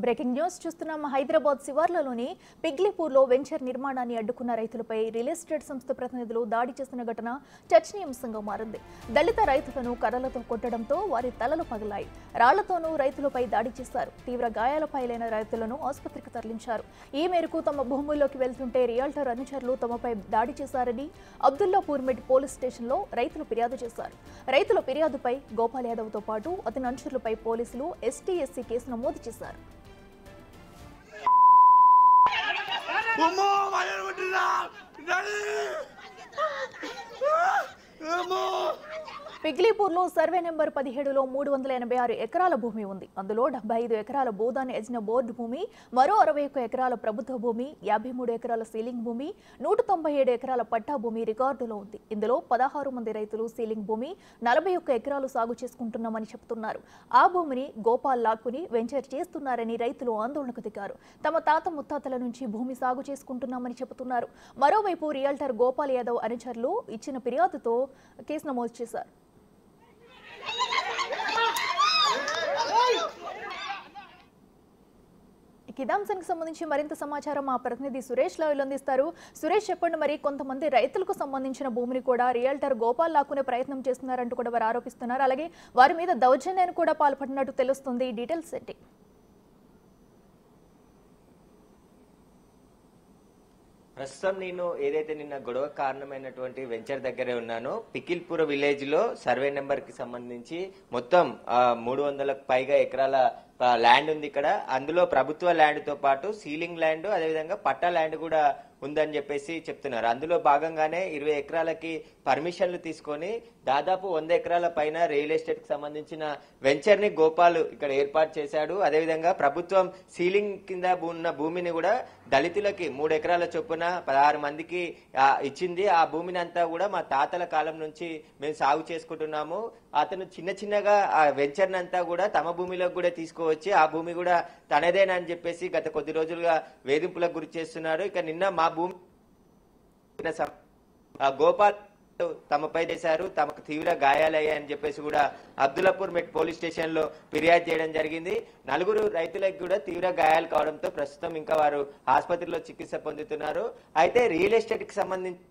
Breaking news చూస్తున్నాం. Hyderabad శివార్లలోని పిగ్లీపూర్లో venture నిర్మాణాన్ని అడ్డుకున్న రైతులపై రియల్ ఎస్టేట్ సంస్థ ప్రతినిధులు దాడి చేసిన ఘటన చర్చనీయాంశంగా మారింది. దళిత రైతులను కర్రలతో కొట్టడంతో వారి తలలు పగిలాయి. రాళ్లతోనూ రైతులపై దాడి చేశారు. తీవ్ర గాయాల పాలైన రైతులను ఆసుపత్రికి తరలించారు. ఈ మేరకు తమ భూముల్లోకి వెళ్తుంటే రియాల్టర్ అనుచరులు తమపై దాడి చేశారని అబ్దుల్లాపూర్ మెడ్ పోలీస్ స్టేషన్లో రైతులు ఫిర్యాదు చేశారు. రైతుల ఫిర్యాదుపై గోపాల్ యాదవ్తో పాటు అతని అనుచరులపై పోలీసులు ఎస్టీ/ఎస్సీ కేసు నమోదు చేశారు. పిగ్లీపూర్లో సర్వే నెంబర్ 17లో 386 ఎకరాల భూమి ఉంది. అందులో 75 ఎకరాల భూదాన్ యజ్ఞ బోర్డు భూమి, మరో 61 ఎకరాల ప్రభుత్వ భూమి, 53 ఎకరాల సీలింగ్ భూమి, 197 ఎకరాల పట్టా భూమి రికార్డులో ఉంది. ఇందులో 16 మంది రైతులు సీలింగ్ భూమి, 41 ఎకరాలు సాగు చేసుకుంటున్నామని చెబుతున్నారు. ఆ భూమిని గోపాల్ లాక్కుని వెంచర్ చేస్తున్నారని రైతులు ఆందోళనకు దిగారు. తమ తాత ముత్తాతల నుంచి భూమి సాగు చేసుకుంటున్నామని చెబుతున్నారు. మరోవైపు రియాల్టర్ గోపాల్ యాదవ్ అనుచరులు ఇచ్చిన ఫిర్యాదుతో కేసు నమోదు చేశారు. ఇదాంశానికి సంబంధించి మరింత సమాచారం మా ప్రతినిధి సురేష్ లైవ్లో అందిస్తారు. సురేష్, చెప్పండి, మరి కొంతమంది రైతులకు సంబంధించిన భూమిని కూడా రియాల్టర్ గోపాల్ లాక్కునే ప్రయత్నం చేస్తున్నారంటూ కూడా వారు ఆరోపిస్తున్నారు. అలాగే వారి మీద దౌర్జన్యానికి కూడా పాల్పడినట్టు తెలుస్తుంది. డీటెయిల్స్ ఏంటి? ప్రస్తుతం నేను ఏదైతే నిన్న గొడవ కారణమైనటువంటి వెంచర్ దగ్గరే ఉన్నానో, పికిల్పూర్ విలేజ్ లో సర్వే నెంబర్ కి సంబంధించి మొత్తం 300లకు పైగా ఎకరాల ల్యాండ్ ఉంది ఇక్కడ. అందులో ప్రభుత్వ ల్యాండ్ తో పాటు సీలింగ్ ల్యాండ్, అదేవిధంగా పట్టా ల్యాండ్ కూడా ఉందని చెప్పేసి చెప్తున్నారు. అందులో భాగంగానే 20 ఎకరాలకి పర్మిషన్లు తీసుకొని దాదాపు 100 ఎకరాల పైన రియల్ ఎస్టేట్ కి సంబంధించిన వెంచర్ ని గోపాల్ ఇక్కడ ఏర్పాటు చేశాడు. అదేవిధంగా ప్రభుత్వం సీలింగ్ కింద ఉన్న భూమిని కూడా దళితులకి 3 ఎకరాల చొప్పున 16 మందికి ఇచ్చింది. ఆ భూమిని అంతా కూడా మా తాతల కాలం నుంచి మేము సాగు చేసుకుంటున్నాము. అతను చిన్నగా ఆ వెంచర్ అంతా కూడా తమ భూమిలోకి కూడా తీసుకువచ్చి ఆ భూమి కూడా తనదేనని చెప్పేసి గత కొద్ది రోజులుగా వేధింపులకు గురి చేస్తున్నారు. ఇక నిన్న మా భూమి గోపాల్ తమపై చేశారు, తమకు తీవ్ర గాయాలయ్యాయని చెప్పేసి కూడా అబ్దుల్లాపూర్ మెట్ పోలీస్ స్టేషన్ లో ఫిర్యాదు చేయడం జరిగింది. 4 రైతులకు కూడా తీవ్ర గాయాలు కావడంతో ప్రస్తుతం ఇంకా వారు ఆసుపత్రిలో చికిత్స పొందుతున్నారు. అయితే రియల్ ఎస్టేట్ కి సంబంధించి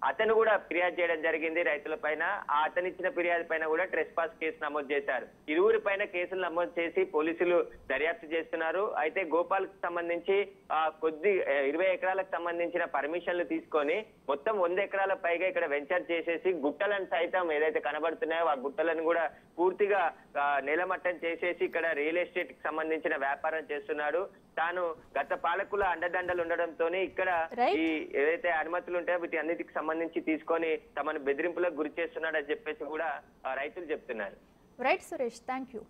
అతను కూడా ఫిర్యాదు చేయడం జరిగింది రైతుల పైన. అతను ఇచ్చిన ఫిర్యాదు పైన కూడా ట్రెస్పాస్ కేసు నమోదు చేశారు. ఇరువురి పైన కేసులు నమోదు చేసి పోలీసులు దర్యాప్తు చేస్తున్నారు. అయితే గోపాల్ కి సంబంధించి 20 ఎకరాలకు సంబంధించిన పర్మిషన్లు తీసుకొని మొత్తం 100 ఎకరాల పైగా ఇక్కడ వెంచర్ చేసేసి గుట్టలను సైతం ఏదైతే కనబడుతున్నాయో ఆ గుట్టలను కూడా పూర్తిగా నేలమట్టం చేసేసి ఇక్కడ రియల్ ఎస్టేట్ కి సంబంధించిన వ్యాపారం చేస్తున్నాడు. తాను గత పాలకుల అండదండలు ఉండడంతో ఇక్కడ ఈ ఏదైతే అనుమతులు ఉంటాయో వీటి అన్నిటికి సంబంధించి తీసుకొని తమను బెదిరింపులకు గురి చేస్తున్నాడని చెప్పేసి కూడా రైతులు చెప్తున్నారు. Right Suresh, thank you.